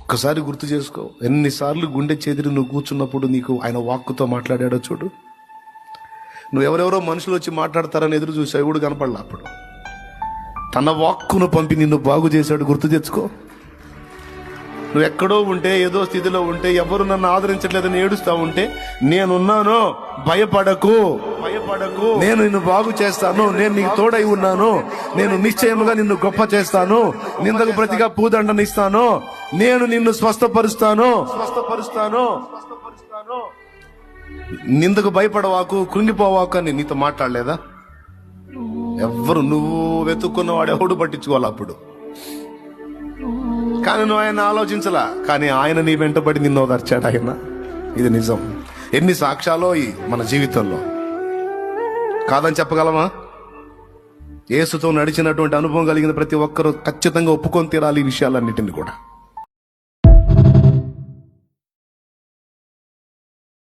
ఒక్కసారి గుర్తు చేసుకో, ఎన్నిసార్లు గుండె చెదిరి నువ్వు కూర్చున్నప్పుడు నీకు ఆయన వాక్కుతో మాట్లాడాడో చూడు. నువ్వు ఎవరెవరో మనుషులు వచ్చి మాట్లాడతారని ఎదురు చూసి ఎవడు కనపడలా. అప్పుడు తన వాక్కును పంపి నిన్ను బాగు చేశాడు. గుర్తు తెచ్చుకో. నువ్వు ఎక్కడో ఉంటే, ఏదో స్థితిలో ఉంటే, ఎవరు నన్ను ఆదరించట్లేదని ఏడుస్తా ఉంటే, నేనున్నాను, భయపడకు, భయపడకు, నేను నిన్ను బాగు చేస్తాను, నేను నీకు తోడై ఉన్నాను, నేను నిశ్చయముగా నిన్ను గొప్ప చేస్తాను, నిందకు ప్రతిగా పూదండను ఇస్తాను, నేను నిన్ను స్వస్థపరుస్తాను, నిందకు భయపడవాకు, కృంగిపోవాకు అని నీతో మాట్లాడలేదా? ఎవ్వరు, నువ్వు వెతుక్కున్నవాడు ఎవడు పట్టించుకోవాలి అప్పుడు. కానీ నువ్వు ఆయన ఆలోచించలా, కానీ ఆయన నీ వెంటబడి నిన్ను ఓదార్చాడు ఆయన. ఇది నిజం. ఎన్ని సాక్ష్యాలో ఈ మన జీవితంలో, కాదని చెప్పగలమా? యేసుతో నడిచినటువంటి అనుభవం కలిగిన ప్రతి ఒక్కరూ ఖచ్చితంగా ఒప్పుకొని తీరాలి ఈ విషయాలన్నిటిని కూడా.